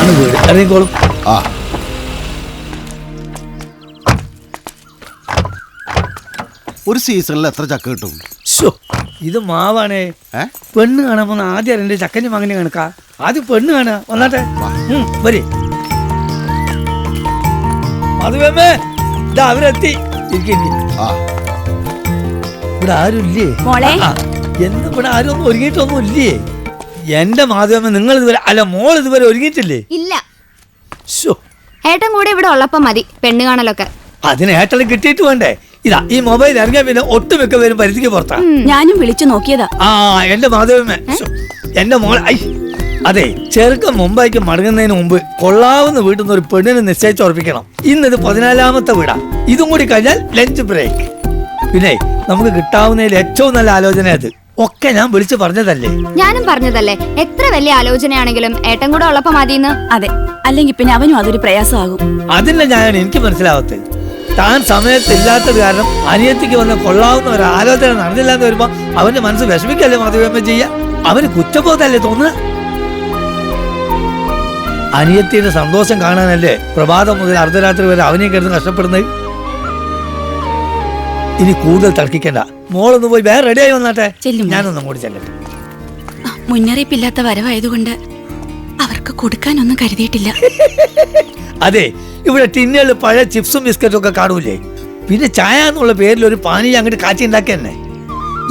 ഇതാണ് വീട്. ഇറങ്ങിക്കോളും. ആ ഒരു സീസണിൽ എത്ര ചക്ക കിട്ടും? ഇത് മാവാണേ. പെണ്ണ് കാണാൻ വന്ന ആദ്യം എന്റെ ചക്കഞ്ഞ മകനെ കണക്കാ. ആദ്യം പെണ്ണ് കാണാ. വന്നാട്ടെ വരെ. അതുവേ ഇതാ അവരെത്തി. ഇവിടെ ആരും ഇല്ലേ? എന്ത് ഇവിടെ ആരും ഒന്നും ഒരുങ്ങിയിട്ടൊന്നും ഇല്ലേ? എന്റെ മാധവമ്മ നിങ്ങൾ ഇതുവരെ അല്ല മോൾ ഇതുവരെ ഒരുങ്ങിയിട്ടില്ലേ? ഇല്ല. ഏട്ടൻ കൂടെ ഇവിടെ ഉള്ളപ്പോ മതി പെണ്ണ് കാണലൊക്കെ. അതിന് ഏട്ടനെ കിട്ടിയിട്ട് വേണ്ടേ? ഇതാ ഈ മൊബൈൽ ഇറങ്ങിയ പിന്നെ ഒട്ടുമിക്ക പേരും പരിധിക്ക് പുറത്താ. ഞാനും വിളിച്ചു നോക്കിയതാ. എന്റെ മാധവമ്മ എന്റെ മോൾ. അതെ, ചെറുക്കം മുംബൈക്ക് മടങ്ങുന്നതിന് മുമ്പ് കൊള്ളാവുന്ന വീട്ടിൽ നിന്ന് ഒരു പെണ്ണിനെ നിശ്ചയിച്ചുറപ്പിക്കണം. ഇന്നത് 14ാമത്തെ വീടാ. ഇതും കൂടി കഴിഞ്ഞാൽ ലഞ്ച് ബ്രേക്ക്. പിന്നെ നമുക്ക് കിട്ടാവുന്നതിൽ ഏറ്റവും നല്ല ആലോചന അത്. ഒക്കെ ഞാൻ വിളിച്ചു പറഞ്ഞതല്ലേ? ഞാനും പറഞ്ഞതല്ലേ, എത്ര വലിയ ആലോചനയാണെങ്കിലും ഏട്ടൻ കൂടെ ഉള്ളപ്പോ മതിന്ന്. അതെ, അല്ലെങ്കിൽ പിന്നെ അവനും അതൊരു പ്രയാസമാകും. അതില്ല ഞാൻ എനിക്ക് മനസ്സിലാവത്തെ. താൻ സമയത്തില്ലാത്തത് കാരണം അനിയത്തിക്ക് വന്ന കൊള്ളാവുന്ന ഒരു ആലോചന നടന്നില്ലാന്ന് വരുമ്പോ അവന്റെ മനസ്സ് വിഷമിക്കല്ലേ മാധവമ്മ ചെയ്യാ? അവന് കുറ്റബോധല്ലേ തോന്നുക? അനിയത്തിന്റെ സന്തോഷം കാണാനല്ലേ പ്രഭാതം മുതൽ അർദ്ധരാത്രി വരെ അവനെയും കിടന്ന് കഷ്ടപ്പെടുന്നത്. ഇനി കൂടുതൽ തർക്കിക്കണ്ട. മോളൊന്ന് പോയി വേറെ റെഡിയായി വന്നാട്ടെ. ഞാനൊന്നും കൂടി ചെല്ലട്ടെ. മുന്നറിയിപ്പില്ലാത്ത വരവായതുകൊണ്ട് അവർക്ക് കൊടുക്കാനൊന്നും കരുതിയിട്ടില്ല. അതെ, ഇവിടെ ടിന്നുകളിൽ പഴയ ചിപ്സും ബിസ്ക്കറ്റും ഒക്കെ കാണൂലേ? പിന്നെ ചായ എന്നുള്ള പേരിൽ ഒരു പാനീയം അങ്ങോട്ട് കാച്ചി ഉണ്ടാക്കി തന്നെ.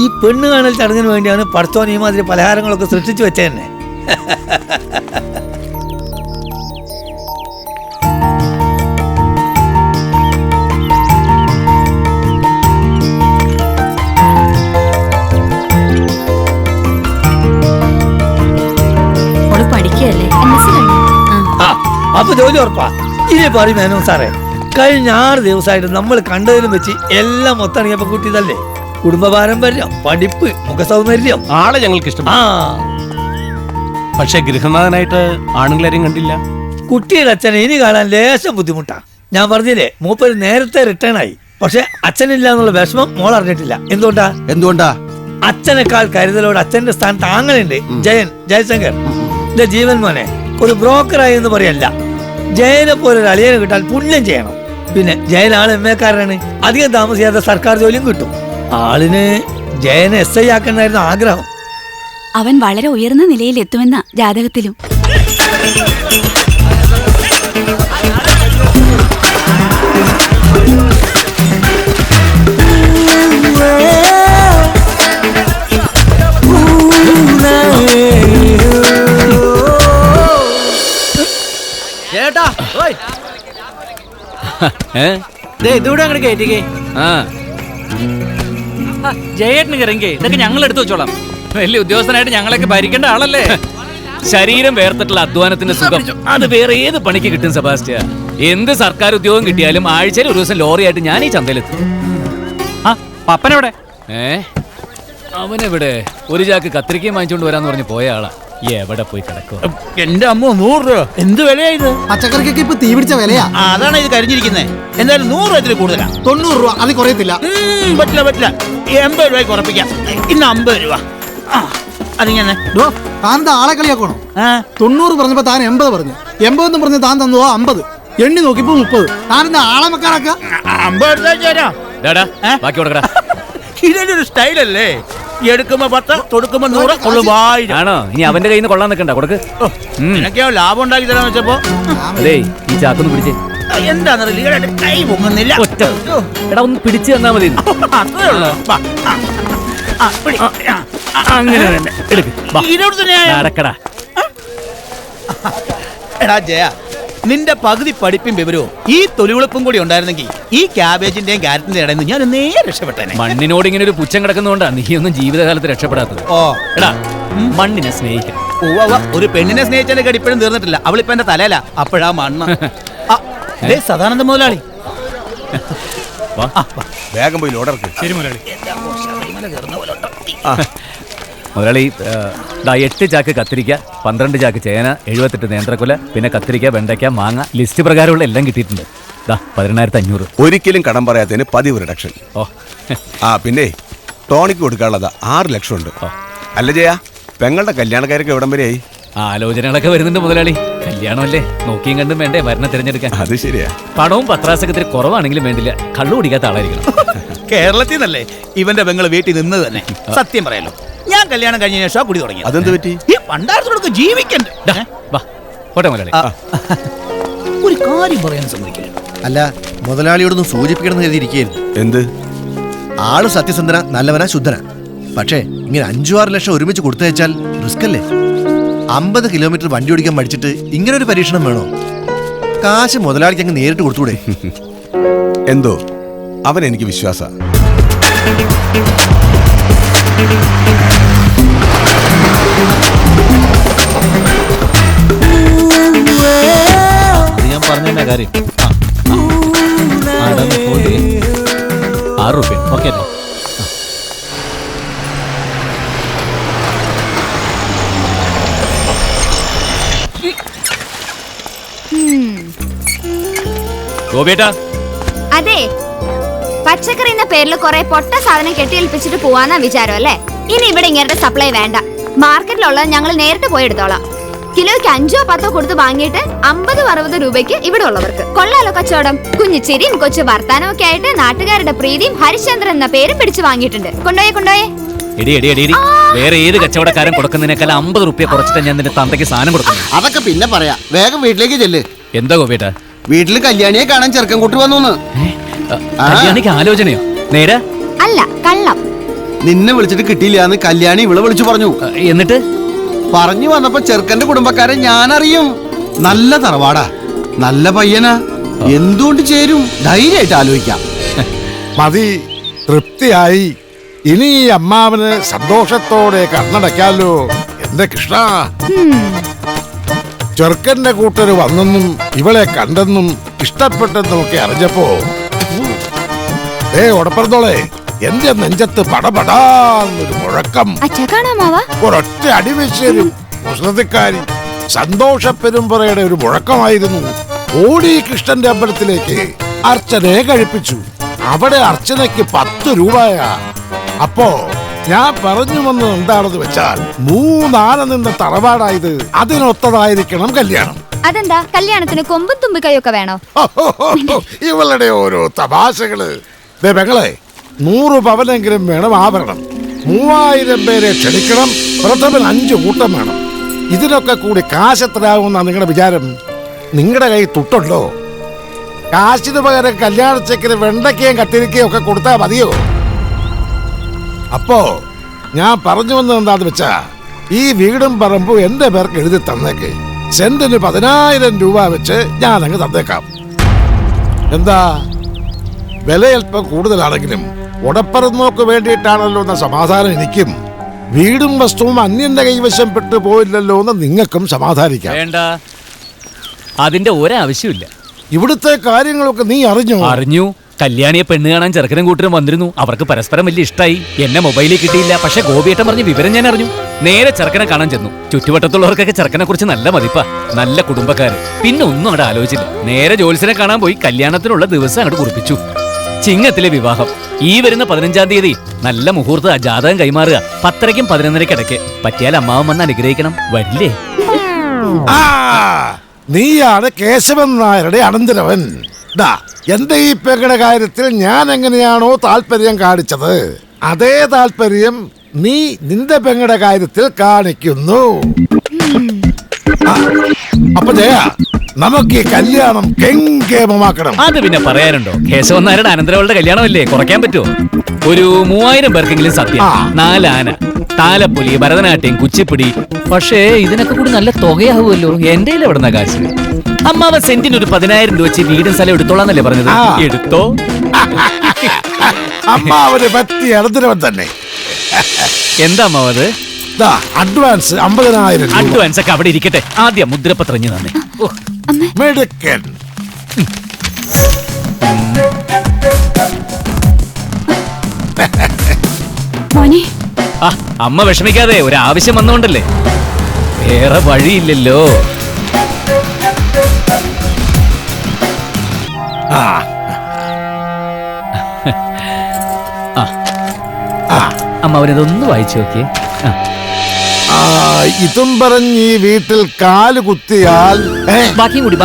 ഈ പെണ്ണ് കാണൽ ചടങ്ങിന് വേണ്ടിയാണ് പടത്തോൻ ഈ മാതിരി പലഹാരങ്ങളൊക്കെ സൃഷ്ടിച്ചു വെച്ച തന്നെ. അപ്പൊ ജോലി ഉറപ്പാ. ഇനി പറയും മേനോ സാറേ, കഴിഞ്ഞ 6 ദിവസമായിട്ട് നമ്മൾ കണ്ടതിലും വെച്ച് എല്ലാം മൊത്തണിയപ്പോ കൂട്ടിയതല്ലേ? കുടുംബ പാരമ്പര്യം, പഠിപ്പ്, മുഖസൗന്ദര്യം ആളെ ഞങ്ങൾക്ക് ഇഷ്ടം. പക്ഷെ ഗൃഹനാഥനായിട്ട് ആണുങ്ങളാരെയും കണ്ടില്ല. കുട്ടിയുടെ അച്ഛനെ ഇനി കാണാൻ ലേശം ബുദ്ധിമുട്ടാ. ഞാൻ പറഞ്ഞില്ലേ, മൂപ്പര് നേരത്തെ റിട്ടേൺ ആയി. പക്ഷെ അച്ഛനില്ല എന്നുള്ള വിഷമം മോൾ അറിഞ്ഞിട്ടില്ല. എന്തുകൊണ്ടാ? അച്ഛനേക്കാൾ കരുതലോട് അച്ഛന്റെ സ്ഥാനത്ത് ആങ്ങളുണ്ട്. ജയശങ്കർ എന്റെ ജീവൻ മോനെ ഒരു ബ്രോക്കറായി എന്ന് പറയല്ല. ജയനെ പോലെ ഒരു അളിയനെ കിട്ടാൻ പുണ്യം ചെയ്യണം. പിന്നെ ജയൻ ആൾ എം എ കാരനാണ്. അധികം താമസിയാതെ സർക്കാർ ജോലിയും കിട്ടും. ആളിന് ജയനെ SI ആക്കണമെന്നായിരുന്നു ആഗ്രഹം. അവൻ വളരെ ഉയർന്ന നിലയിൽ എത്തുമെന്ന ജാതകത്തിലും. ജയേട്ടന് ഇറങ്ങി ഇതൊക്കെ ഞങ്ങൾ എടുത്തു വെച്ചോളാം. വലിയ ഉദ്യോഗസ്ഥനായിട്ട് ഞങ്ങളൊക്കെ ഭരിക്കേണ്ട ആളല്ലേ. ശരീരം വേർത്തിട്ടുള്ള അധ്വാനത്തിന്റെ സുഖം അത് വേറെ ഏത് പണിക്ക് കിട്ടും സെബാസ്റ്റ്യ? എന്ത് സർക്കാർ ഉദ്യോഗം കിട്ടിയാലും ആഴ്ചയിൽ ഒരു ദിവസം ലോറിയായിട്ട് ഞാൻ ഈ ചന്തയിലെത്തും. പപ്പനെവിടെ? അവനെവിടെ? ഒരു ചാക്ക് കത്തിരിക്കയും വാങ്ങിച്ചോണ്ട് വരാന്ന് പറഞ്ഞ് പോയ ആളാ. എവിടെ പോയി കിടക്കും? എന്റെ അമ്മ 100 രൂപ. എന്ത് വിലയായത്? പച്ചക്കറിക്കൊക്കെ ഇപ്പൊ തീ പിടിച്ച വിലയാ. അതാണ് ഇത് കരിഞ്ഞിരിക്കുന്നത്. എന്തായാലും 100 രൂപത്തിൽ കൂടുതലാ. 90 രൂപ അത് കുറയത്തില്ല. പറ്റില്ല 80 രൂപയ്ക്ക് ഉറപ്പിക്കാം. ഇന്ന് 50 രൂപ. അതിങ്ങനെ താൻ ആളെ കളിയാക്കണോ? 90 പറഞ്ഞപ്പോ താൻ 80 പറഞ്ഞു. 80 എന്ന് പറഞ്ഞ് താൻ തന്നോ 50. എണ്ണി നോക്കിപ്പോ 30. താൻ ആളെ വെക്കാനൊക്കെ 50 എടുത്താ ബാക്കി കൊടുക്കടാ. ഇതൊരു സ്റ്റൈലല്ലേ? എടുക്കുമ്പോ 10, കൊടുക്കുമ്പോ 100, കൊള്ളുവായി ആണോ? ഇനി അവന്റെ കയ്യിൽ നിന്ന് കൊള്ളാൻ നിൽക്കണ്ട, കൊടുക്ക്. നിനക്കോ ലാഭം ഉണ്ടാക്കി തരാന്ന് വെച്ചപ്പോ അതേ ഈ ചാക്കൊന്ന് പിടിച്ചേ. എന്താന്ന് കൈ പൊങ്ങുന്നില്ല. എടാ ഒന്ന് പിടിച്ചു തന്നാ മതി. അത്രേ ഉള്ളൂ. അങ്ങനെ തന്നെ എടുക്ക്. നടക്കടാ. എടാ ജയ, നിന്റെ പകുതി പഠിപ്പും വിവരവും ഈ തൊലിവെളുപ്പും കൂടി ഉണ്ടായിരുന്നെങ്കിൽ ഈ ക്യാബേജിന്റെയും ക്യാരറ്റിന്റെ ഇടയിൽ നിന്ന് ഞാൻ നേരെ രക്ഷപ്പെട്ടേനെ. മണ്ണിനോട് ഇങ്ങനെ ഒരു പുച്ഛം കിടക്കുന്നതുകൊണ്ടാ നീ ഒന്നും ജീവിതകാലത്ത് രക്ഷപ്പെടാത്തത്. എടാ മണ്ണിനെ സ്നേഹിക്കണം. ഒരു പെണ്ണിനെ സ്നേഹിച്ചതിന്റെ കടിപ്പഴും തീർന്നിട്ടില്ല. അവളിപ്പോ എന്റെ തലയില. അപ്പോഴാ മണ്ണ്. സദാനന്ദ മുതലാളി വേഗം പോയി ലോഡർക്ക്. ശരി മുതലാളി. മുതലാളി 8 ചാക്ക് കത്തിരിക്ക, 12 ചാക്ക് ചേന, 78 നേന്ത്രക്കൊല, പിന്നെ കത്തിരിക്ക, വെണ്ടയ്ക്ക, മാങ്ങ, ലിസ്റ്റ് പ്രകാരമുള്ള എല്ലാം കിട്ടിയിട്ടുണ്ട്. 11500. ഒരിക്കലും കടം പറയാത്തതിന് 10 റിഡക്ഷൻ. പിന്നെ ടോണിക്ക് കൊടുക്കാനുള്ളത് 6 ലക്ഷം ഉണ്ട്. അല്ല ജയ, പെങ്ങളുടെ കല്യാണക്കാരൊക്കെ എവിടം വരെയായി? ആലോചനകളൊക്കെ വരുന്നുണ്ട് മുതലാളി. കല്യാണമല്ലേ, നോക്കിയും കണ്ടും വേണ്ടേ വരണ തിരഞ്ഞെടുക്കാൻ. അത് ശരിയാ. പണവും പത്രാസൊക്കെ ഇത്തിരി കുറവാണെങ്കിലും വേണ്ടില്ല, കള്ളു കുടിക്കാത്ത ആളായിരിക്കണം. കേരളത്തിൽ നിന്നല്ലേ ഇവന്റെ പെങ്ങള് വീട്ടിൽ നിന്ന് തന്നെ. സത്യം പറയാലോ, ഞാൻ കല്യാണം കഴിഞ്ഞ ശേഷം കുടി തുടങ്ങി. അതെന്ത് പറ്റി? ഈ പണ്ടാരത്തോടൊക്കെ ജീവിക്കണ്ടേ? ഡാ, വാ, പോട്ടെ മുതലാളി. ഒരു കാര്യം പറയാൻ സമ്മതിക്കില്ല. അല്ല, മുതലാളിയോടൊന്നും സൂചിപ്പിക്കണം എന്ന് എഴുതിയിരിക്കുകയായിരുന്നു. എന്ത്? ആള് സത്യസന്ധന, നല്ലവനാ, ശുദ്ധന. പക്ഷേ ഇങ്ങനെ 5-6 ലക്ഷം ഒരുമിച്ച് കൊടുത്തയച്ചാൽ റിസ്ക് അല്ലേ? 50 കിലോമീറ്റർ വണ്ടി ഓടിക്കാൻ പഠിച്ചിട്ട് ഇങ്ങനെ ഒരു പരീക്ഷണം വേണോ? കാശ് മുതലാളിക്ക് അങ്ങ് നേരിട്ട് കൊടുത്തൂടെ? എന്തോ അവൻ എനിക്ക് വിശ്വാസ. ഞാൻ പറഞ്ഞ കാര്യം 6 റുപ്യ. ഓക്കെ അല്ലേ? ഗോപിയേട്ടാ, അതെ, പച്ചക്കറി എന്ന പേരിൽ കുറെ പൊട്ട സാധനം കെട്ടിയേൽപ്പിച്ചിട്ട് പോവാന്നാ വിചാരം അല്ലേ? ഇനി ഇവിടെ ഇങ്ങനത്തെ സപ്ലൈ വേണ്ട. മാർക്കറ്റിലുള്ളത് ഞങ്ങൾ നേരിട്ട് പോയി എടുത്തോളാം. കിലോയ്ക്ക് 5-10 കൊടുത്ത് വാങ്ങിയിട്ട് 50-60 രൂപയ്ക്ക് ഇവിടെ ഉള്ളവർക്ക്. കൊള്ളാലോ കച്ചവടം. കുഞ്ഞിച്ചിരിയും കൊച്ചു വർത്താനവും ഒക്കെ ആയിട്ട് നാട്ടുകാരുടെ പ്രീതിയും ഹരിശ്ചന്ദ്രൻ എന്ന പേരും പിടിച്ചു വാങ്ങിയിട്ടുണ്ട്. കൊണ്ടോയേ. എടി എടി എടി എടി, വേറെ ഏത് കച്ചവടക്കാരൻ കൊടുക്കുന്നതിനേക്കാൾ 50 റുപ്യ കുറച്ചിട്ട് ഞാൻ നിന്റെ തന്തയ്ക്ക് സാധനം കൊടുക്കുന്നു. അതൊക്കെ പിന്നെ പറയാ. വേഗം വീട്ടിലേക്ക് ചെല്ല്. എന്താ ഗോപിയേട്ടാ? വീട്ടില് കല്യാണിയെ കാണാൻ ചെറുക്കൻ കൂട്ടി വന്നു. കല്യാണിക്ക് ആലോചനയോ? നേരെ അല്ല, കള്ളം. നിന്നെ വിളിച്ചിട്ട് കിട്ടിയില്ലാന്ന് കല്യാണി ഇവളെ വിളിച്ചു പറഞ്ഞു. എന്നിട്ട് പറഞ്ഞു വന്നപ്പോ ചെറുക്കന്റെ കുടുംബക്കാരെ ഞാൻ അറിയും. നല്ല തറവാടാ, നല്ല പയ്യനാ, എന്തുകൊണ്ട് ചേരും? ധൈര്യമായിട്ട് ആലോചിക്കാം. മതി, തൃപ്തിയായി. ഇനി ഈ അമ്മാവന് സന്തോഷത്തോടെ കണ്ണടയ്ക്കാലോ. എന്റെ കൃഷ്ണ, ചെറുക്കന്റെ കൂട്ടര് വന്നെന്നും ഇവളെ കണ്ടെന്നും ഇഷ്ടപ്പെട്ടെന്നും ഒക്കെ അറിഞ്ഞപ്പോ ഉടപ്പറന്നോളെ എന്റെ നെഞ്ചത്ത് പടപടാന്നൊരു മുഴക്കം. ഒരൊറ്റ അടിവെച്ചേരും മുസ്ലിക്കാരി സന്തോഷ പെരുമ്പറയുടെ ഒരു മുഴക്കമായിരുന്നു. ഓടി കൃഷ്ണന്റെ അമ്പലത്തിലേക്ക് അർച്ചനയെ കഴിപ്പിച്ചു. അവിടെ അർച്ചനയ്ക്ക് 10 രൂപയാ. അപ്പോ ഞാൻ പറഞ്ഞു വന്നത് എന്താണെന്ന് വെച്ചാൽ 3 ആന നിന്ന തറവാടായത്. അതിനൊത്തതായിരിക്കണം കല്യാണം. അതെന്താ, കല്യാണത്തിന് കൊമ്പും തുമ്പിക്കൈയൊക്കെ വേണോ? ഇവളുടെ ഓരോ തമാശകള്. പെങ്ങളെ, 100 പവനെങ്കിലും വേണം ആഭരണം. 3000 പേരെ ക്ഷണിക്കണം. പ്രഥമൻ 5 കൂട്ടം വേണം. ഇതിനൊക്കെ കൂടി കാശ് എത്രയാകുമെന്നാ നിങ്ങളുടെ വിചാരം? നിങ്ങളുടെ കൈ തുട്ടുണ്ടോ? കാശിന് പകരം കല്യാണ ചെക്കിന് വെണ്ടയ്ക്കയും കത്തിരിക്കയും ഒക്കെ കൊടുത്താൽ മതിയോ? അപ്പോ ഞാൻ പറഞ്ഞു വന്നത് എന്താന്ന് വെച്ചാ, ഈ വീടും പറമ്പും എന്റെ പേർക്ക് എഴുതി തന്നേക്ക്. സെന്റിന് 10,000 രൂപ വെച്ച് ഞാൻ അങ്ങ് തന്നേക്കാം. എന്താ, വില അല്പം കൂടുതലാണെങ്കിലും ഉടപ്പറന്നോക്ക് വേണ്ടിയിട്ടാണല്ലോ എന്ന സമാധാനം എനിക്കും. വീടും വസ്തുവും അന്യന്റെ കൈവശം പെട്ടു പോയില്ലല്ലോ എന്ന് നിങ്ങൾക്കും സമാധാനിക്കാം. വേണ്ട, അതിന്റെ ഒരാവശ്യമില്ല. ഇവിടുത്തെ കാര്യങ്ങളൊക്കെ നീ അറിഞ്ഞു. കല്യാണിയെ പെണ്ണ് കാണാൻ ചെറുക്കനും കൂട്ടരും വന്നിരുന്നു. അവർക്ക് പരസ്പരം വലിയ ഇഷ്ടമായി. എന്നെ മൊബൈലിൽ കിട്ടിയില്ല. പക്ഷെ ഗോപിയേട്ടൻ പറഞ്ഞ വിവരം ഞാൻ അറിഞ്ഞു. നേരെ ചെറുക്കനെ കാണാൻ ചെന്നു. ചുറ്റുവട്ടത്തുള്ളവർക്കൊക്കെ ചെറുക്കനെ കുറിച്ച് നല്ല മതിപ്പാ, നല്ല കുടുംബക്കാര്. പിന്നെ ഒന്നും അവിടെ ആലോചിച്ചില്ല. നേരെ ജോത്സ്യനെ കാണാൻ പോയി. കല്യാണത്തിനുള്ള ദിവസം അങ്ങോട്ട് കുറിപ്പിച്ചു. ചിങ്ങത്തിലെ വിവാഹം ഈ വരുന്ന 15-ാം തീയതി. നല്ല മുഹൂർത്ത, ജാതകം കൈമാറുക 10:30ക്കും 11:30ക്കും ഇടയ്ക്ക്. പറ്റിയാൽ അമ്മാവൻ വന്ന് അനുഗ്രഹിക്കണം. വരില്ലേ? നീയാണ് കേശവൻ നായരുടെ അനന്തരവൻ. എന്റെ ഈ പെങ്ങളുടെ കാര്യത്തിൽ ഞാൻ എങ്ങനെയാണോ താല്പര്യം കാണിച്ചത്, അതേ താല്പര്യം നീ നിന്റെ പെങ്ങളുടെ കാര്യത്തിൽ കാണിക്കുന്നു. അപ്പൊ ജയ, നമുക്ക് ഈ കല്യാണം കെങ്കേമമാക്കണം. അത് പിന്നെ പറയാനുണ്ടോ? കേശവൻ നായരുടെ അനന്തരവളുടെ കല്യാണമല്ലേ, കുറയ്ക്കാൻ പറ്റുമോ? ഒരു 3000 പേർക്കെങ്കിലും സത്യം, 4 ആന, താലപ്പൊലി, ഭരതനാട്യം, കുച്ചിപ്പിടി. പക്ഷേ ഇതിനൊക്കെ കൂടി നല്ല തുകയാവുമല്ലോ. എന്റെ എവിടുന്ന കാശ്? അമ്മാവൻ സെന്റിന് ഒരു 10,000 രൂപ വെച്ച് വീടും സ്ഥലം എടുത്തോളാന്നല്ലേ പറഞ്ഞത്? എടുത്തോ. അമ്മാവന് പറ്റിയ അനന്തരവൻ തന്നെ. എന്താ അമ്മാവത്? അഡ്വാൻസ് 50,000 രൂപ. അഡ്വാൻസ് ഒക്കെ അവിടെ ഇരിക്കട്ടെ, ആദ്യം മുദ്രപത്രഞ്ഞു തന്നെ. മെടുക്കൻ. അമ്മ വിഷമിക്കാതെ, ഒരാവശ്യം വന്നുകൊണ്ടല്ലേ, വേറെ വഴിയില്ലല്ലോ. അമ്മ അവനിതൊന്ന് വായിച്ചു നോക്കിയേ. ഇതും പറഞ്ഞ് ഈ വീട്ടിൽ കാല് കുത്തിയാൽ ബാക്കിയും കൂടി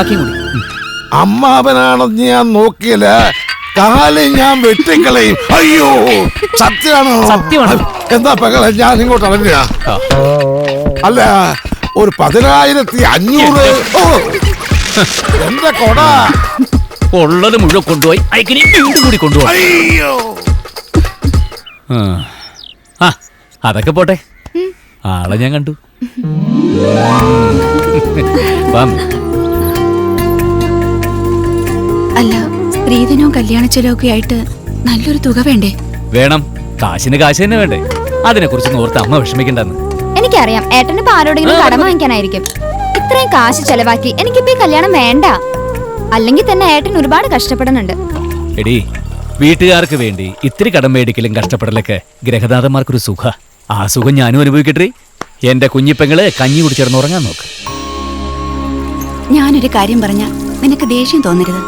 അമ്മാവനാണെന്ന് ഞാൻ നോക്കിയില്ല, കാല് ഞാൻ വെട്ടിക്കളയും. അയ്യോ, സത്യമാണോ? സത്യമാണ്. എന്താ പകളെ, ഞാൻ ഇങ്ങോട്ട് ഇറങ്ങുക. അല്ല, ഒരു 10,500. ഓ, എന്റെ കൊട ഉള്ളത് മുഴുവൻ കൊണ്ടുപോയി അയക്കിനി വീണ്ടും കൂടി കൊണ്ടുപോയി. അയ്യോ. ആ അതൊക്കെ പോട്ടെ, ആളെ ഞാൻ കണ്ടു. അല്ല, സ്ത്രീധനവും കല്യാണ ചെലവൊക്കെ ആയിട്ട് നല്ലൊരു തുക വേണ്ടേ? വേണം, കാശിന് കാശ് തന്നെ വേണ്ടേ? അതിനെ കുറിച്ച് ഓർത്ത് അമ്മ വിഷമിക്കണ്ടെന്ന്. എനിക്കറിയാം, ഏട്ടന് ഇപ്പൊ ആരോടെങ്കിലും കടം വാങ്ങിക്കാനായിരിക്കും. ഇത്രയും കാശ് ചെലവാക്കി എനിക്കിപ്പോ ഈ കല്യാണം വേണ്ട. അല്ലെങ്കിൽ തന്നെ ഏട്ടൻ ഒരുപാട് കഷ്ടപ്പെടുന്നുണ്ട്. എടി, വീട്ടുകാർക്ക് വേണ്ടി ഇത്തിരി കടം മേടിക്കലും കഷ്ടപ്പെടലൊക്കെ ഗ്രഹനാഥന്മാർക്കൊരു സുഖ. ആ സുഖം ഞാനും അനുഭവിക്കട്ടെ. എന്റെ കുഞ്ഞിപ്പെങ്ങള് കഞ്ഞി കുടിച്ചിടന്ന് ഉറങ്ങാൻ നോക്ക്. ഞാനൊരു കാര്യം പറഞ്ഞ നിനക്ക് ദേഷ്യം തോന്നരുത്.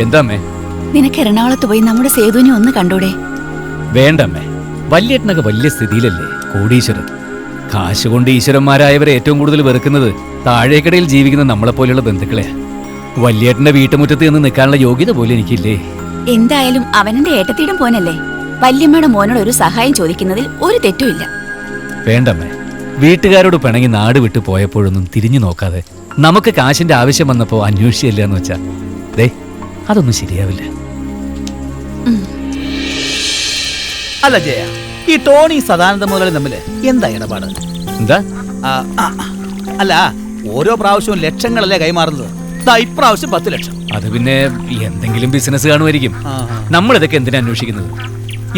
എന്താമ്മേ? നിനക്ക് എറണാകുളത്ത് പോയി നമ്മുടെ സേതുവിനെ ഒന്ന് കണ്ടൂടെ? വേണ്ടമ്മേ, വല്യേട്ടനൊക്കെ വലിയ സ്ഥിതിയിലല്ലേ, കോടീശ്വരൻ. കാശ് കൊണ്ട് ഈശ്വരന്മാരായവരെ ഏറ്റവും കൂടുതൽ വെറുക്കുന്നത് താഴേക്കടയിൽ ജീവിക്കുന്ന നമ്മളെപ്പോലെയുള്ള ബന്ധുക്കളെയാ. വല്യേട്ടന്റെ വീട്ടുമുറ്റത്ത് നിന്ന് നിൽക്കാനുള്ള യോഗ്യത പോലും എനിക്കില്ലേ. എന്തായാലും അവനെന്റെ ഏട്ടത്തിയുടെ മോനല്ലേ. വല്യമ്മയുടെ മോനോട് ഒരു സഹായം ചോദിക്കുന്നതിൽ ഒരു തെറ്റുമില്ല. വേണ്ടമ്മേ, വീട്ടുകാരോട് പിണങ്ങി നാട് വിട്ടു പോയപ്പോഴൊന്നും തിരിഞ്ഞു നോക്കാതെ നമുക്ക് കാശിന്റെ ആവശ്യം വന്നപ്പോ അന്വേഷിച്ചില്ല എന്ന് വെച്ചാ ദേ, അതൊന്നും ശരിയാവില്ല. അല്ല ജയ, ഈ ടോണി സദാനന്ദ മുതലാളി തമ്മില് എന്താ ഇടപാട്? എന്താ? അല്ല, ഓരോ പ്രാവശ്യവും ലക്ഷങ്ങളല്ലേ കൈമാറുന്നത്. ഇപ്രാവശ്യം 10 ലക്ഷം. അത് പിന്നെ എന്തെങ്കിലും ബിസിനസ് കാണുമായിരിക്കും. നമ്മളിതൊക്കെ എന്തിനാ അന്വേഷിക്കുന്നത്?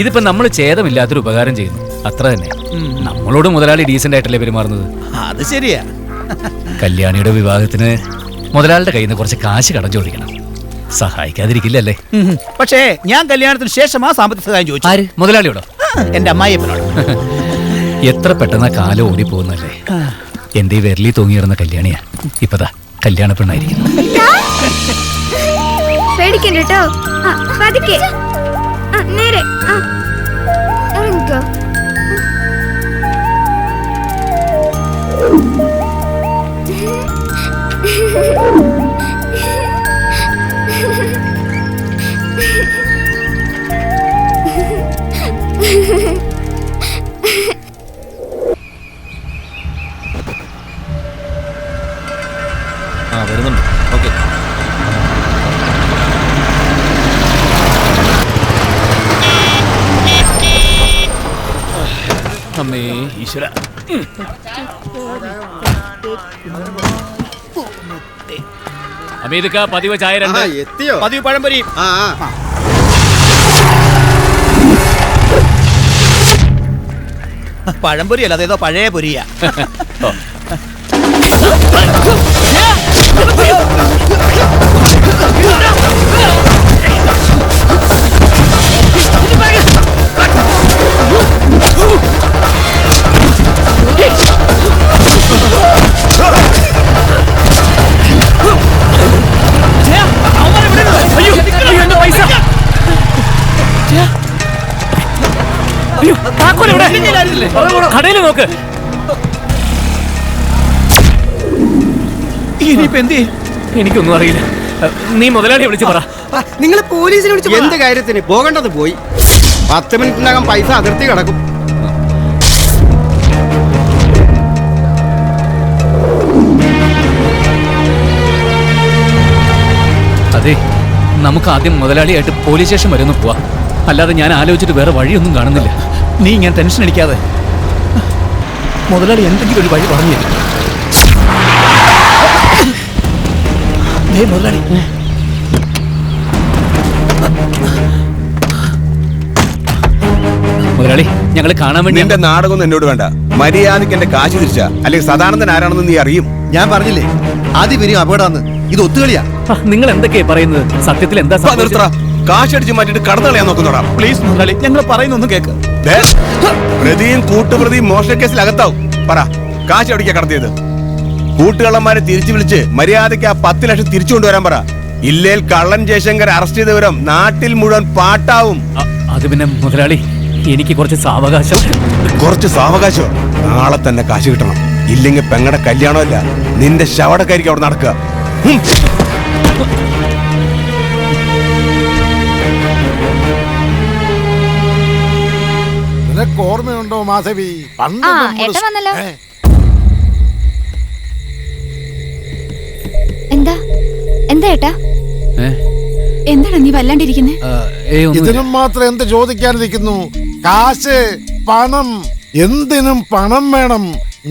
ഇതിപ്പോ നമ്മൾ ഛേദമില്ലാത്തൊരു ഉപകാരം ചെയ്യുന്നു, അത്ര തന്നെ. നമ്മളോട് മുതലാളി ഡീസന്റ് ആയിട്ടല്ലേ പെരുമാറുന്നത്. അത് ശരിയാ. കല്യാണിയുടെ വിവാഹത്തിന് മുതലാളിയുടെ കയ്യിൽ നിന്ന് കുറച്ച് കാശ് കടം ചോദിക്കണം. സഹായിക്കാതിരിക്കില്ലല്ലേ? പക്ഷേ ഞാൻ കല്യാണത്തിന് ശേഷമാ സാമ്പത്തിക സഹായം ചോദിച്ചു. ആര്? മുതലാളിയോടോ? എന്റെ അമ്മായിയപ്പനോട്. എത്ര പെട്ടെന്ന് കാലം ഓടിപ്പോകുന്നല്ലേ. എന്റെ ഈ വിരലി തൂങ്ങിയിടുന്ന കല്യാണിയാ ഇപ്പതാ കല്യാണ പെണ്ണായിരിക്കുന്നു. പേടിക്കണ്ട കേട്ടോ. പതുക്കെ നേരെ ഇറങ്ങിക്കോ. വരുന്നുണ്ട്. ഓക്കെ. അമ്മേ ഈശ്വര. അമീദക്ക, പതിവ് ചായ 2. എത്തിയോ? പതിവ് പഴംപൊരി. പഴംപൊരി അല്ല, അതേതോ പഴയ പൊരിയാ. കടയിൽ നോക്ക്. ഇനിയിപ്പോ എന്ത്? എനിക്കൊന്നും അറിയില്ല. നീ മുതലാളിയെ വിളിച്ചു പറ. നിങ്ങൾ പോലീസിനെ വിളിച്ചു. എന്ത് കാര്യത്തിന്? പോകേണ്ടത് പോയി. 10 മിനിറ്റിനകം പൈസ അതിർത്തി കിടക്കും. അതെ, നമുക്ക് ആദ്യം മുതലാളിയായിട്ട് പോലീസ് സ്റ്റേഷൻ വരെ ഒന്ന് പോവാ. അല്ലാതെ ഞാൻ ആലോചിച്ചിട്ട് വേറെ വഴിയൊന്നും കാണുന്നില്ല. നീ ഇങ്ങനെ ടെൻഷൻ അടിക്കാതെ. മുതലാളി എന്തെങ്കിലും ഒരു വഴി പറഞ്ഞു തരും. മുതലാളി മുതലാളി, ഞങ്ങൾ കാണാൻ വേണ്ടി. നിന്റെ നാടകമൊന്നും എന്നോട് വേണ്ട. മര്യാദയ്ക്ക് എന്റെ കാശ് തിരിച്ചാ, അല്ലെങ്കിൽ സദാനന്ദൻ ആരാണെന്ന് നീ അറിയും. ഞാൻ പറഞ്ഞില്ലേ, അതിവിനും അപകടമാണ്. ഇത് ഒത്തുകളിയാ. നിങ്ങൾ എന്തൊക്കെയാ പറയുന്നത്? സത്യത്തിൽ എന്താ സംഭവിച്ചത്? കാശ് അടിച്ച് മാറ്റിട്ട് കടന്നു കളയാൻ നോക്കുന്നോടാ. പ്ലീസ് മുതലാളി, ഞങ്ങൾ പറയുന്നൊന്നും കേക്ക്. പ്രതിയും കൂട്ടുപ്രതിയും മോഷണ കേസിൽ അകത്താവും. പറ, കാശ് എവിടേക്കാ കടത്തിയത്? കൂട്ടുകള്ളന്മാരെ തിരിച്ചു വിളിച്ച് മര്യാദയ്ക്ക് ആ 10 ലക്ഷം തിരിച്ചു കൊണ്ടുവരാൻ പറ. ഇല്ലേൽ കള്ളൻ ജയശങ്കർ അറസ്റ്റ് ചെയ്ത വിവരം നാട്ടിൽ മുഴുവൻ പാട്ടാവും. അത് പിന്നെ മുതലാളി, എനിക്ക് കുറച്ച് സാവകാശം. കുറച്ച് സാവകാശം? നാളെ തന്നെ കാശ് കിട്ടണം. ഇല്ലെങ്കിൽ പെങ്ങടെ കല്യാണമല്ല, നിന്റെ ശവടക്കായിരിക്കും അവിടെ നടക്കുക. നിനക്ക് ഓർമ്മയുണ്ടോ മാധവി? പണ്ട് ആ നമ്മള് ഏട്ടൻ വന്നല്ലോ. ഏ, എന്താ എന്താ ഏട്ടാ? എന്താണ് നീ വല്ലാണ്ടിരിക്കുന്നേ? ഇതിനും മാത്രം എന്ത് ചോദിക്കാനിരിക്കുന്നു? കാശ്, പണം, എന്തിനും പണം വേണം.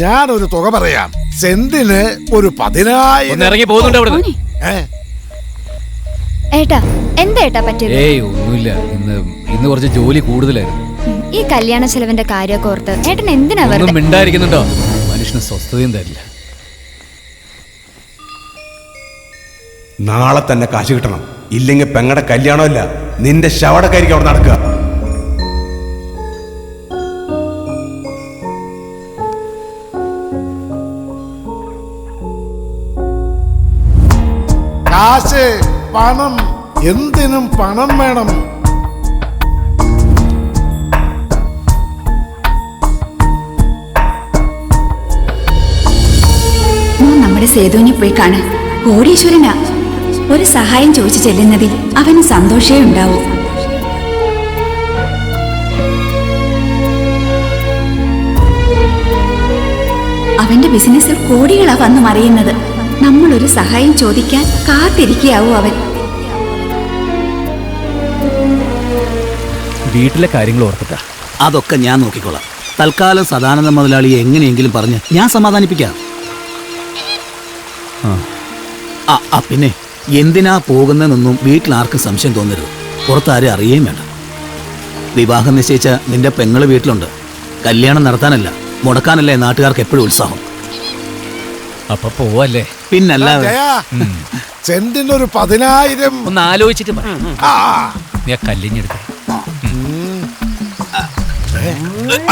ഞാനൊരു തുക പറയാം. സെന്റിന് ഒരു 10,000. ഇറങ്ങി പോകുന്നുണ്ട് അവിടെ. ഏ, ഏട്ടാ എന്താ ഏട്ടാ പറ്റിയത്? ഏയ് ഒന്നുമില്ല, ഇന്ന് കുറച്ച് ജോലി കൂടുതലായിരുന്നു. ഈ കല്യാണ ചെലവിന്റെ കാര്യമൊക്കെ ഓർത്ത് ഏട്ടൻ എന്തിനാ ഒന്നും വെറുതെ? മിണ്ടായിരിക്കുന്നുണ്ടോ? മനുഷ്യന് സ്വസ്ഥതയും തരില്ല. നാളെ തന്നെ കാശ് കിട്ടണം. ഇല്ലെങ്കിൽ പെങ്ങടെ കല്യാണമല്ല, നിന്റെ ശവടക്കായിരിക്കും അവിടെ നടക്കുക. കാശ്, പണം, എന്തിനും പണം വേണം. നമ്മുടെ സേതുവിനെ പോയി കാണാൻ. കോടീശ്വരനാ. ഒരു സഹായം ചോദിച്ചു ചെല്ലുന്നതിൽ അവന് സന്തോഷമേ ഉണ്ടാവൂ. അവന്റെ ബിസിനസ്സിൽ കോടികളാ വന്നു മറിയുന്നത്. നമ്മളൊരു സഹായം ചോദിക്കാൻ കാത്തിരിക്കാവൂ അവൻ. വീട്ടിലെ കാര്യങ്ങൾ ഓർത്തിട്ടാ. അതൊക്കെ ഞാൻ നോക്കിക്കോളാം. തൽക്കാലം സദാനന്ദ മുതലാളിയെ എങ്ങനെയെങ്കിലും പറഞ്ഞ് ഞാൻ സമാധാനിപ്പിക്കാം. പിന്നെ എന്തിനാ പോകുന്നതെന്നൊന്നും വീട്ടിൽ ആർക്കും സംശയം തോന്നരുത്. പുറത്താരും അറിയുകയും വേണ്ട. വിവാഹം നിശ്ചയിച്ച നിന്റെ പെങ്ങള് വീട്ടിലുണ്ട്. കല്യാണം നടത്താനല്ല, മുടക്കാനല്ലേ നാട്ടുകാർക്ക് എപ്പോഴും ഉത്സാഹം. അപ്പൊ പോവല്ലേ? പിന്നല്ലാതെ. ജയാ, സെന്റിനൊരു 10,000. ഒന്ന് ആലോചിച്ചിട്ട് പറ. ആ, നീ കല്ലിഞ്ഞെടുക്ക.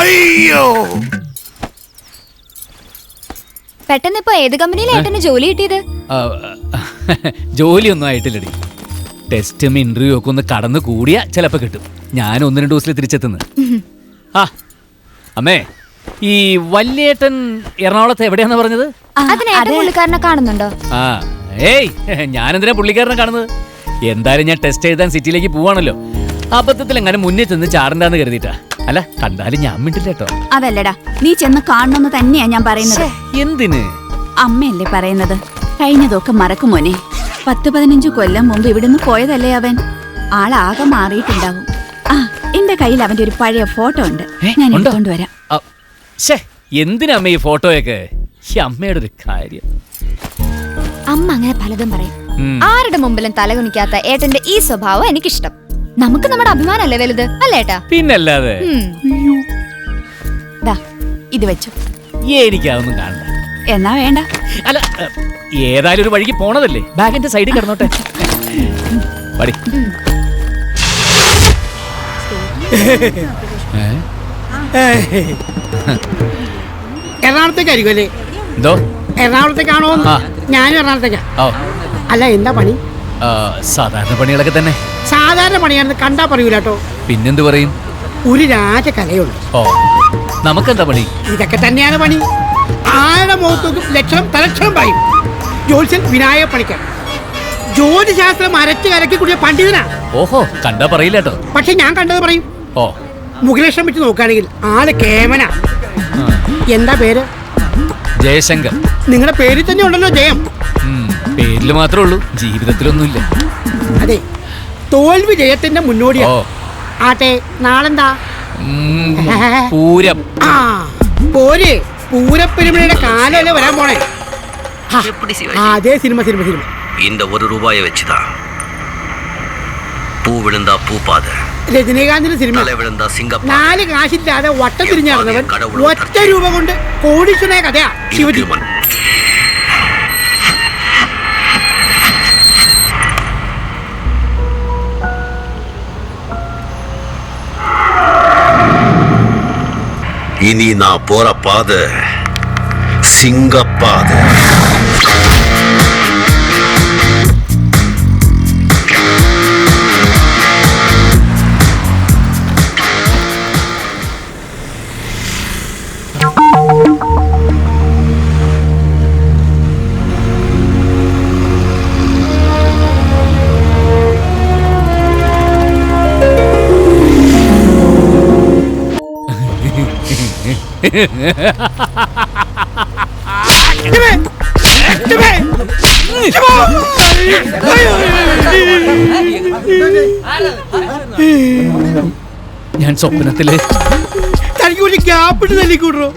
അയ്യോ, പെട്ടെന്ന് ഇപ്പൊ ഏത് കമ്പനിയിലെ ഏട്ടന് ജോലി കിട്ടിയത്? ജോലിയൊന്നും ആയിട്ടില്ലടി. ടെസ്റ്റും ഇന്റർവ്യൂ ഒക്കെ ഒന്ന് കടന്നു കൂടിയാ ചിലപ്പോ കിട്ടും. ഞാൻ 1-2 ദിവസത്തിൽ തിരിച്ചെത്തുന്നു. ആ അമ്മേ, ഈ വല്യേട്ടൻ എറണാകുളത്ത് എവിടെയാന്ന് പറഞ്ഞത്? അതിന് ഏട്ടൻ പുള്ളിക്കാരനെ കാണുന്നുണ്ടോ? ആ ഏയ്, ഞാനെന്തിനാ പുള്ളിക്കാരനെ കാണുന്നത്? എന്തായാലും ഞാൻ ടെസ്റ്റ് എഴുതാൻ സിറ്റിയിലേക്ക് പോവാണല്ലോ. അബദ്ധത്തിൽ എങ്ങനെ മുന്നിൽ ചെന്ന് ചാടണ്ടാന്ന് കരുതിയിട്ടാ. അല്ല, കണ്ടാലും ഞാൻ മിണ്ടില്ല കേട്ടോ. അതല്ലടാ, നീ ചെന്ന് കാണണമെന്ന് തന്നെയാ ഞാൻ പറയുന്നത്. എന്തിന്? അമ്മയല്ലേ പറയുന്നത്. കഴിഞ്ഞതൊക്കെ മറക്കുമോനെ. 10-15 കൊല്ലം മുമ്പ് ഇവിടുന്ന് പോയതല്ലേ അവൻ. ആളാകെ മാറിയിട്ടുണ്ടാവും. ആ, എന്റെ കയ്യിൽ അവന്റെ ഒരു പഴയ ഫോട്ടോ ഉണ്ട്. ഞാൻ എടുത്തോണ്ട് വരാം. എന്തിനാ അമ്മ ഈ ഫോട്ടോയൊക്കെ? ഈ അമ്മയുടെ ഒരു കാര്യം. അമ്മ അങ്ങനെ പലതും പറയും. ആരുടെ മുമ്പിലും തലകുനിക്കാത്ത ഏട്ടന്റെ ഈ സ്വഭാവം എനിക്കിഷ്ടം. നമുക്ക് നമ്മുടെ അഭിമാനല്ലേ വലുത്, അല്ലേ ഏട്ടാ? പിന്നല്ലാതെ. ഇത് വെച്ചു. എനിക്കതൊന്നും കാണണ്ട. എന്നാ വേണ്ട. അല്ല, ഏതായാലും ഒരു വഴിക്ക് പോണതല്ലേ, ബാഗിന്റെ സൈഡിൽ കിടന്നോട്ടെ. പടി. എറണാകുളത്തേക്കായിരിക്കും അല്ലേ? എന്തോ എറണാകുളത്തേക്കാണോ? ഞാനും എറണാകുളത്തേക്കാ. അല്ല, എന്താ പണി? സാധാരണ പണികളൊക്കെ തന്നെ. സാധാരണ പണിയാണെന്ന് കണ്ടാ പറയൂല കേട്ടോ. പിന്നെന്ത് പറയും? ഒരു രാജകലയുണ്ട്. ഓ, നമുക്കെന്താ പണി? ഇതൊക്കെ തന്നെയാണ് പണി. ആരുടെ മുഖത്തോക്കും ലക്ഷണം തലക്ഷണം പറയും. ജോത്സ്യൻ വിനായക പണിക്കർ. ജ്യോതിശാസ്ത്രം അരച്ച് കലക്കി കുടിയ പണ്ഡിതനാ. ഓഹോ, കണ്ടാ പറയില്ല കേട്ടോ. പക്ഷെ ഞാൻ കണ്ടത് പറയും. ഓ, മുഖലക്ഷണം വെച്ച് നോക്കുകയാണെങ്കിൽ ആള് കേമന. എന്താ പേര്? ജയശങ്കർ. നിങ്ങളുടെ പേരിൽ തന്നെ ഉണ്ടല്ലോ ജയം. പേരില് മാത്രമേ ഉള്ളൂ, ജീവിതത്തിലൊന്നുമില്ല. അതെ, തോൽവി ജയത്തിന്റെ മുന്നോടിയാ. ആട്ടെ, നാളെന്താ? പൂരം. ആ, പോര്. പൂരപ്പെരുമയുടെ കാലല്ലേ വരാൻ പോണേ. അതേ സിനിമ. இந்த 1 ரூபாயை வச்சுதான் பூ விழுந்தா பூ பாத, രജനീകാന്തിന്റെ സിനിമ. தலை விழுந்தா சிங்கப்பா. 4 കാശില്ലാതെ വട്ടം തിരിഞ്ഞിറങ്ങവൻ 1 രൂപ കൊണ്ട് കോടീശ്വരനായ കഥയാ ശിവജി. இனி நான் போற பாதை சிங்கப்பாதை. ഞാൻ സ്വപ്നത്തില് തനിക്ക് ഒരു ഗ്യാപ്പിട്ട് തല്ലിക്കൂടോ.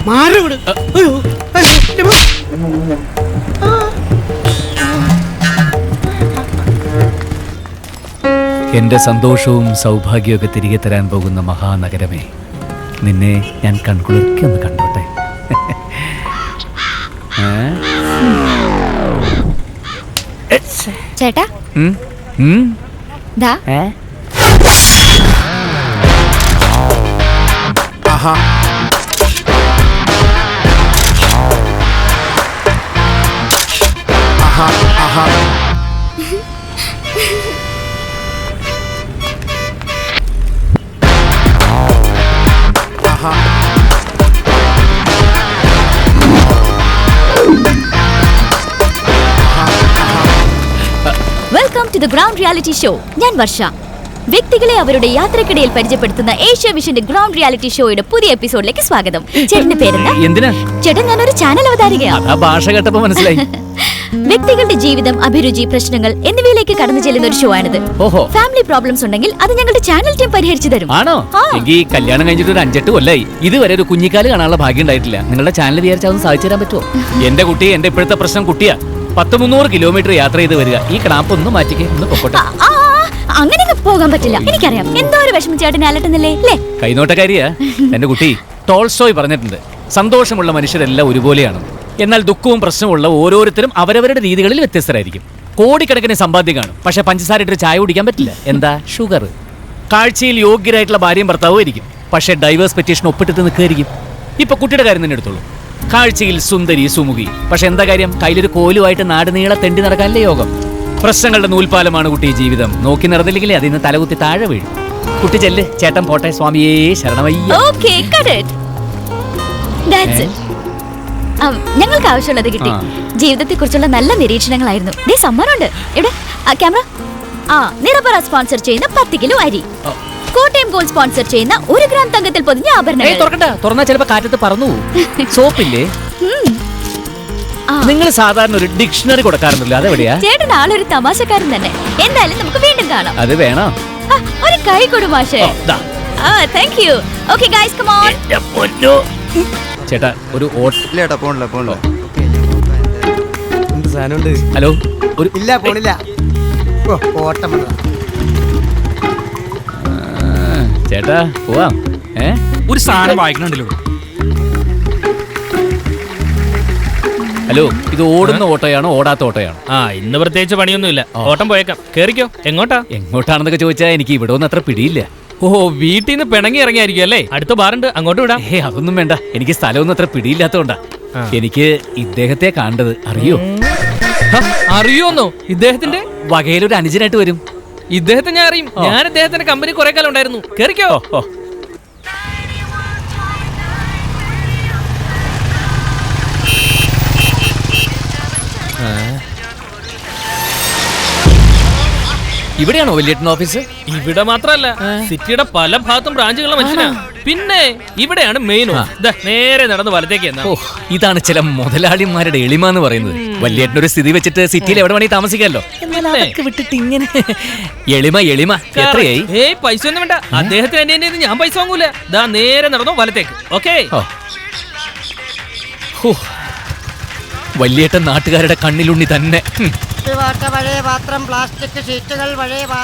മാറിവിട്. എന്റെ സന്തോഷവും സൗഭാഗ്യവും ഒക്കെ തിരികെ തരാൻ പോകുന്ന മഹാനഗരമേ, നിന്നെ ഞാൻ കൺകുളിർക്കി ഒന്ന് കണ്ടോട്ടെ. ചേട്ടാ ദാ welcome to the ground reality show. ഞാൻ വർഷ. വ്യക്തികളെ അവരുടെ യാത്രക്കിടയിൽ പരിചയപ്പെടുത്തുന്ന ഏഷ്യ വിഷന്റെ ഗ്രൗണ്ട് റിയാലിറ്റി ഷോയുടെ പുതിയ എപ്പിസോഡിലേക്ക് സ്വാഗതം. ചേട്ടന്റെ പേരെന്താ? എന്തിനാ? ചേട്ടൻ ഞാനൊരു ചാനൽ അവതാരികയാണ്. ഭാഷ കേട്ടപ്പോ മനസ്സിലായി. വ്യക്തികളുടെ ജീവിതം, അഭിരുചി, പ്രശ്നങ്ങൾ എന്നിവയിലേക്ക് കടന്നു ചെല്ലുന്ന ഒരു ഷോ ആണിത്. ഫാമിലി പ്രോബ്ലംസ് ഉണ്ടെങ്കിൽ അത് ഞങ്ങളുടെ ചാനൽ ടീം പരിഹരിച്ചു തരും. ആണോ? എങ്കിൽ കല്യാണം കഴിഞ്ഞിട്ട് ഒരു 5-8 കൊല്ലായി. ഇതുവരെ ഒരു കുഞ്ഞിക്കാല് കാണാനുള്ള ഭാഗ്യം ഉണ്ടായിട്ടില്ല. നിങ്ങളുടെ ചാനൽ വിചാരിച്ചാൽ അതൊന്ന് സാധിച്ചു തരാൻ പറ്റുമോ? എന്റെ കുട്ടി, എന്റെ ഇപ്പോഴത്തെ പ്രശ്നം കുട്ടിയാ. 100-300 കിലോമീറ്റർ യാത്ര ചെയ്ത് വരിക. ഈ ക്ലാപ്പ് ഒന്ന് മാറ്റിക്കേ, ഒന്ന് പൊക്കോട്ടെ. അങ്ങനെ പോകാൻ പറ്റില്ല. എനിക്കറിയാം എന്തോ ഒരു വിഷമം ചേട്ടനെ അലട്ടുന്നില്ലേ അല്ലേ? കൈനോട്ടക്കാരിയാ എന്റെ കുട്ടി. ടോൾസ്റ്റോയ് പറഞ്ഞിട്ടുണ്ട്, സന്തോഷമുള്ള മനുഷ്യരെല്ലാം ഒരുപോലെയാണ്. എന്നാൽ ദുഃഖവും പ്രശ്നമുള്ള ഓരോരുത്തരും അവരവരുടെ രീതികളിൽ വ്യത്യസ്തരായിരിക്കും. കോടിക്കണക്കിന് സമ്പാദ്യം കാണും, പക്ഷെ പഞ്ചസാര ഇട്ട് ചായ കുടിക്കാൻ പറ്റില്ല. എന്താ? ഷുഗർ. കാഴ്ചയിൽ യോഗ്യരായിട്ടുള്ള ഭാര്യയും ഭർത്താവും ആയിരിക്കും, പക്ഷെ ഡൈവേഴ്സ് പെറ്റീഷൻ ഒപ്പിട്ടിട്ട് നിൽക്കുകയായിരിക്കും. ഇപ്പൊ കുട്ടിയുടെ കാര്യം തന്നെ എടുത്തോളൂ. കാഴ്ചയിൽ സുന്ദരി സുമുഖി, പക്ഷെ എന്താ കാര്യം? കയ്യിലൊരു കോലുമായിട്ട് നാട് നീളെ തെണ്ടി നടക്കാനല്ലേ യോഗം. പ്രശ്നങ്ങളുടെ നൂൽപാലമാണ് കുട്ടി ജീവിതം. നോക്കി നടന്നില്ലെങ്കിൽ അതിന് തലകുത്തി താഴെ വീഴും. കുട്ടി ചെല്ല്, ചേട്ടൻ പോട്ടെ. സ്വാമിയേ ശരണമയ്യ. ഞങ്ങൾക്ക് ആവശ്യമുള്ളത് കിട്ടി. ജീവിതത്തെ കുറിച്ചുള്ള നല്ല നിരീക്ഷണങ്ങളായിരുന്നു. സമ്മാനമുണ്ട്. എവിടെ ക്യാമറ? നിറപറ സ്പോൺസർ ചെയ്യുന്ന 10 കിലോ അരി, കോട്ടയം ഗോൾഡ് സ്പോൺസർ ചെയ്യുന്ന 1 ഗ്രാം തങ്കത്തിൽ പൊതിഞ്ഞ ആഭരണങ്ങൾ. തുറന്നാ ചിലപ്പോ കാറ്റത്ത് പറന്നു. സോപ്പില്ലേ? നിങ്ങൾ സാധാരണ ഒരു ഡിക്ഷണറി കൊടുക്കാറുണ്ടല്ലോ, അതെവിടെയാ? ചേട്ടൻ ആളൊരു തമാശക്കാരൻ തന്നെ. എന്തായാലും നമുക്ക് വീണ്ടും കാണാം. അത് വേണോ? ഒരു കൈ കൊടു മാഷേ. Thank you. Okay guys, come on. ചേട്ടാ ഒരു ഹലോ. ഒരു ഇല്ല, പോണില്ല. ചേട്ടാ പോവാം. ഒരു സാധനം വായിക്കണുണ്ടല്ലോ. ഹലോ, ഇത് ഓടുന്ന ഓട്ടോയാണോ ഓടാത്ത ഓട്ടോയാണോ? ഇന്ന് പ്രത്യേകിച്ച് പണിയൊന്നുമില്ല. ഓട്ടം പോയേക്കാം. കേറിക്കോ. എങ്ങോട്ടാ? എങ്ങോട്ടാണെന്നൊക്കെ ചോദിച്ചാൽ എനിക്ക് ഇവിടെ ഒന്നും അത്ര പിടിയില്ല. വീട്ടിൽ നിന്ന് പിണങ്ങി ഇറങ്ങിയായിരിക്കും അല്ലേ? അടുത്ത ബാറുണ്ട്, അങ്ങോട്ട് വിടാം. അതൊന്നും വേണ്ട, എനിക്ക് സ്ഥലമൊന്നും അത്ര പിടിയില്ലാത്തോണ്ടാ. എനിക്ക് ഇദ്ദേഹത്തെ കാണേണ്ടത്. അറിയോ? അറിയോന്നോ? ഇദ്ദേഹത്തിന്റെ വകയിലൊരു അനുജനായിട്ട് വരും. ഇദ്ദേഹത്തെ ഞാൻ അറിയും. ഞാൻ ഇദ്ദേഹത്തിന്റെ കമ്പനി കുറെ കാലം ഉണ്ടായിരുന്നു. കേറിക്കോ. ഇവിടെയാണോ വലിയേട്ടൻ ഓഫീസ്? ഇവിടെ മാത്രല്ല, സിറ്റിയുടെ പല ഭാഗത്തും ബ്രാഞ്ചുകളുള്ള മനുഷ്യനാ. പിന്നെ ഇവിടെയാണ് മെയിൻ. നേരെ നടന്ന് വലത്തേക്ക്. ഇതാണ് ചില മുതലാളിമാരുടെ എളിമ എന്ന് പറയുന്നത്. വലിയേട്ടനൊരു സ്ഥിതി വെച്ചിട്ട് സിറ്റിയിൽ എവിടെ വേണമെങ്കിൽ താമസിക്കാമല്ലോ. വിട്ടിട്ട് ഇങ്ങനെ എളിമ എളിമ. എത്രയായി? പൈസ ഒന്നും വേണ്ട. അദ്ദേഹത്തിന് എന്റെ ഞാൻ പൈസ വാങ്ങൂല. നേരെ നടന്നോ വലത്തേക്ക്. ഓക്കേ. വലിയേട്ടൻ നാട്ടുകാരുടെ കണ്ണിലുണ്ണി തന്നെ.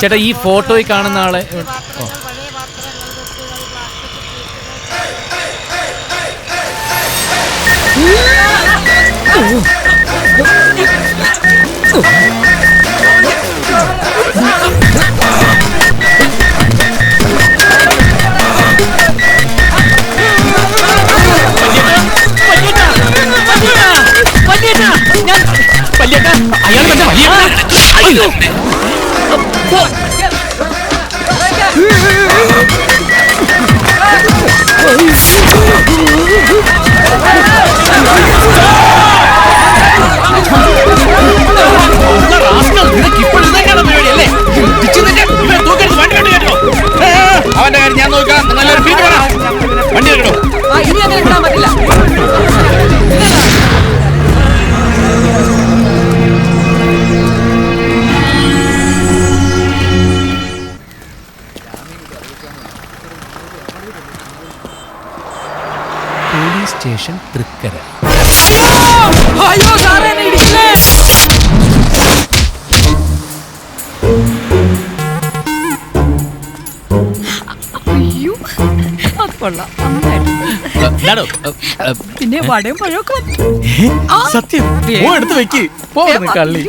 ചേട്ടാ, ഈ ഫോട്ടോയിൽ കാണുന്ന ആളെ അയാൾ പോലീസ് സ്റ്റേഷൻ തൃക്കര. പിന്നെ വടയും പഴമൊക്കെ സത്യം എടുത്ത് വെക്ക് കള്ളി.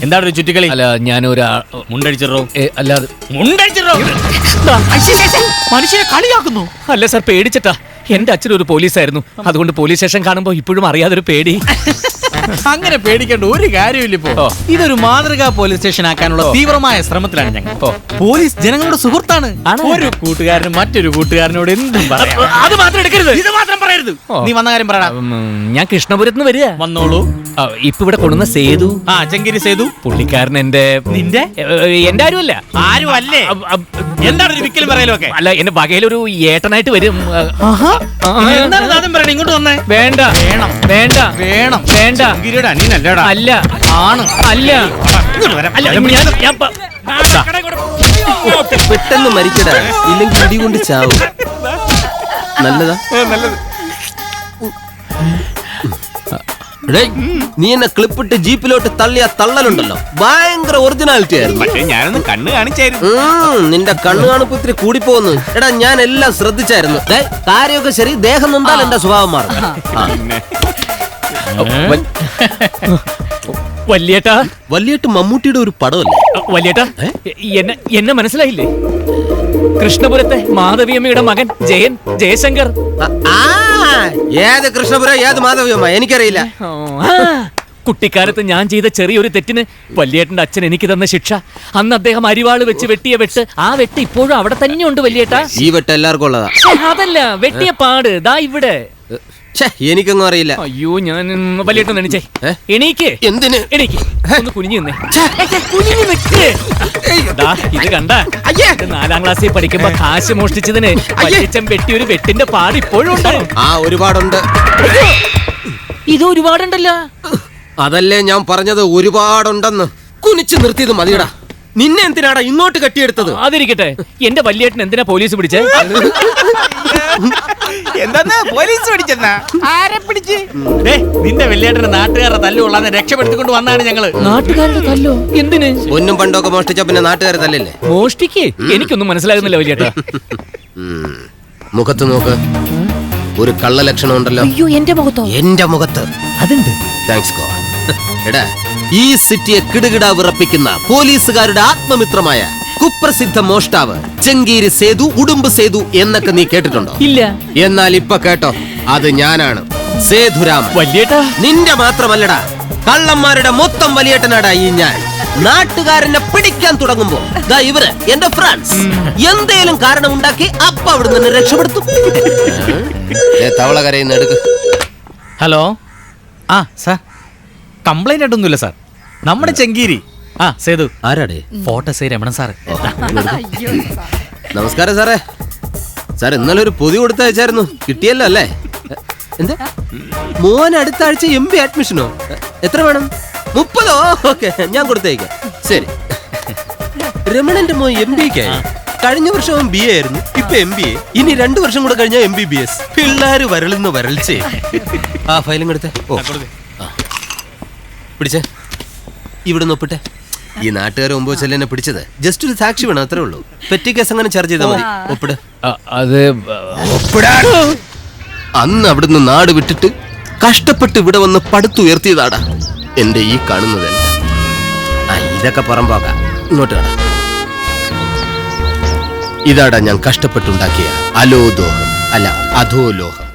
എന്താണ് ഒരു ചുറ്റിക്കളി? അല്ല ഞാനൊരു മുണ്ടടിച്ചിറോ? അല്ലാതെ മുണ്ടടിച്ചിറോ? മനുഷ്യനെ കളിയാക്കുന്നു. അല്ല സാർ, പേടിച്ചിട്ടാ. എന്റെ അച്ഛൻ ഒരു പോലീസായിരുന്നു, അതുകൊണ്ട് പോലീസ് സ്റ്റേഷൻ കാണുമ്പോ ഇപ്പോഴും അറിയാതൊരു പേടി. അങ്ങനെ പേടിക്കേണ്ട ഒരു കാര്യമില്ല. ഇപ്പോ ഇതൊരു മാതൃകാ പോലീസ് സ്റ്റേഷൻ ആക്കാനുള്ള തീവ്രമായ ശ്രമത്തിലാണ് ഞങ്ങൾ. പോലീസ് ജനങ്ങളുടെ സുഹൃത്താണ്. ഒരു കൂട്ടുകാരന് മറ്റൊരു കൂട്ടുകാരനോട് എന്തും പറയാം. അത് മാത്രം എടുക്കരുത്, ഇത് മാത്രം പറയരുത്. നീ വന്ന കാര്യം പറയടാ. ഞാൻ കൃഷ്ണപുരത്ത് നിന്ന് വരിക. വന്നോളൂ. ഇപ്പൊ ഇവിടെ കൊണ്ടുവന്ന സേതു. ചെങ്കിരി സേതു. പുള്ളിക്കാരൻ എന്റെ എന്റെ ആരുമല്ല. ആരും അല്ലേ? എന്താണ് ഒരു വിക്കലും പറയലും ഒക്കെ? അല്ല, എന്റെ വകയിലൊരു ഏട്ടനായിട്ട് വരും. എന്താണ് ആദ്യം പറയണേ? ഇങ്ങോട്ട് വന്നേ. വേണ്ട വേണം വേണ്ട വേണം വേണ്ട. നീ നല്ലടാ. അല്ല ആണ്. അല്ല ഇങ്ങോട്ട് വരാം. പെട്ടെന്ന് മരിക്കടാ, ഇല്ലെങ്കിൽ ഇടി കൊണ്ട് ചാവും. നല്ലതാ. നല്ലത്. നീ എന്നെ ക്ലിപ്പിട്ട് ജീപ്പിലോട്ട് തള്ളിയ തള്ളലുണ്ടല്ലോ, ഭയങ്കര ഒറിജിനാലിറ്റി ആയിരുന്നു. പക്ഷേ ഞാനൊന്ന് കണ്ണ് കാണിച്ചായിരുന്നു. നിന്റെ കണ്ണു കാണുമ്പോ ഇത്തിരി കൂടിപ്പോന്നു. എടാ, ഞാൻ എല്ലാം ശ്രദ്ധിച്ചായിരുന്നു. കാര്യമൊക്കെ ശരി, ദേഹം നൊന്താൽ എന്റെ സ്വഭാവം മാറും. വല്യേട്ടാ. വല്യേട്ട് മമ്മൂട്ടിയുടെ ഒരു പടമല്ലേ? വല്യേട്ടാ, എന്നെ മനസ്സിലായില്ലേ? കൃഷ്ണപുരത്തെ മാധവിയമ്മയുടെ മകൻ ജയൻ, ജയശങ്കർ. ഏത് കൃഷ്ണപുരം, ഏത് മാധവിയമ്മ എനിക്കറിയില്ല. കുട്ടിക്കാലത്ത് ഞാൻ ചെയ്ത ചെറിയൊരു തെറ്റിന് വല്യേട്ടന്റെ അച്ഛൻ എനിക്ക് തന്ന ശിക്ഷ, അന്ന് അദ്ദേഹം അരിവാള് വെച്ച് വെട്ടിയ വെട്ട്, ആ വെട്ട് ഇപ്പോഴും അവിടെ തന്നെ ഉണ്ട് വല്യേട്ടാ. ഈ വെട്ട് എല്ലാവർക്കും ഉള്ളതാ. അതല്ല, വെട്ടിയ പാട് ദാ ഇവിടെ. എനിക്കൊന്നും അറിയില്ല. അയ്യോ, ഞാൻ വല്യേട്ടൻ എണീച്ചേ. എണീക്ക്. എന്തിന്? എണീക്ക്. ഒന്ന് കുനിഞ്ഞു നിന്നേ. ഇത് കണ്ട, 4ാം ക്ലാസ്സിൽ പഠിക്കുമ്പോ കാശ് മോഷ്ടിച്ചതിന് വല്യച്ഛൻ വെട്ടി ഒരു വെട്ടിന്റെ പാട് ഇപ്പോഴും ഉണ്ട്. ഒരുപാടുണ്ട്. ഇത് ഒരുപാടുണ്ടല്ലോ. അതല്ലേ ഞാൻ പറഞ്ഞത്, ഒരുപാടുണ്ടെന്ന്. കുനിച്ചു നിർത്തിയത് മതിയടാ. നിന്നെ എന്തിനാടാ ഇങ്ങോട്ട് കെട്ടിയെടുത്തത്? അതിരിക്കട്ടെ, എന്റെ വല്യേട്ടൻ എന്തിനാ പോലീസ് പിടിച്ചേ? എന്താ പോലീസ് പിടിച്ചെന്നാ? ആരെ പിടിച്ച്? നിന്റെ വെള്ളിയേട്ടന് നാട്ടുകാരുടെ തല്ലുകൊള്ളാതെ രക്ഷപ്പെടുത്തിക്കൊണ്ട് വന്നാണ് ഞങ്ങള്. നാട്ടുകാരുടെ തല്ലോ? എന്തിന്? ഒന്നും പണ്ടൊക്കെ മോഷ്ടിച്ച പിന്നെ നാട്ടുകാരെ തല്ലല്ലേ? മോഷ്ടിക്ക്? എനിക്കൊന്നും മനസ്സിലാകുന്നില്ല വല്യേട്ടാ. മുഖത്ത് നോക്ക്, ഒരു കള്ള ലക്ഷണം ഉണ്ടല്ലോ. അയ്യോ, എന്റെ മുഖത്തോ? എന്റെ മുഖത്ത് അതുണ്ട്. Thanks God. എടാ, ഈ സിറ്റിയെ കിടുകിട വിറപ്പിക്കുന്ന പോലീസുകാരുടെ ആത്മമിത്രമായ കുപ്രസിദ്ധ മോഷ്ടാവ് ചെങ്കീരി സേതു, ഉടുമ്പ് സേതു എന്നൊക്കെ നീ കേട്ടിട്ടുണ്ടോ? ഇല്ല. എന്നാൽ ഇപ്പൊ കേട്ടോ, അത് ഞാനാണ്, സേതുരാമൻ. വല്യേട്ടാ, നിന്റെ മാത്രമല്ലടാ, കള്ളന്മാരുടെ മൊത്തം വലിയേട്ടനാടാ ഈ ഞാൻ. നാട്ടുകാരനെ പിടിക്കാൻ തുടങ്ങുമ്പോ ദാ ഇവര് എന്റെ ഫ്രണ്ട്സ് എന്തേലും കാരണം ഉണ്ടാക്കി അപ്പ അവിടെ നിന്ന് രക്ഷപ്പെടുത്തും. തവള കരയുന്ന എടുക്ക്. ഹലോ. സാർ, കംപ്ലൈന്റ് ആയിട്ടൊന്നുമില്ല സാർ. നമ്മുടെ ചെങ്കീരി സേതു. ആരാടേ? Photos Ramanan sir. നമസ്കാരം സാറേ. സാർ, ഇന്നലെ ഒരു പൊതി കൊടുത്തയച്ചായിരുന്നു, കിട്ടിയല്ലോ അല്ലേ? എന്താ മോൻ അടുത്ത ആഴ്ച MB അഡ്മിഷനോ? എത്ര വേണം? 30? ഓക്കെ, ഞാൻ കൊടുത്തേക്കാം. ശരി. രമണന്റെ മോൻ MBക്കായി. കഴിഞ്ഞ വർഷം അവൻ BA ആയിരുന്നു, ഇപ്പൊ MBA. ഇനി 2 വർഷം കൂടെ കഴിഞ്ഞാൽ MBBS. പിള്ളേര് വരളുന്ന വരൾച്ചേ. ആ ഫയലും കൊടുത്തേ. പിടിച്ചേ, ഇവിടെ ഒപ്പിട്ടെ. ഈ നാട്ടുകാർ 9 ചെല്ലിനെ പിടിച്ചത് ജസ്റ്റ് ഒരു സാക്ഷി വേണം, അത്രേ ഉള്ളൂ. പെറ്റി കേസ് അങ്ങനെ ചാർജ് ചെയ്താൽ മതി. ഒപ്പിട്. അന്ന് അവിടുന്ന് നാട് വിട്ടിട്ട് കഷ്ടപ്പെട്ട് ഇവിടെ വന്ന് പടുത്തുയർത്തിയതാടാ എന്റെ ഈ കാണുന്നതല്ല. ഇതൊക്കെ പറമ്പോക്കാം. ഇങ്ങോട്ട് കാണാം. ഇതാടാ ഞാൻ കഷ്ടപ്പെട്ടുണ്ടാക്കിയ അലോദോഹം, അല്ല അധോലോഹം.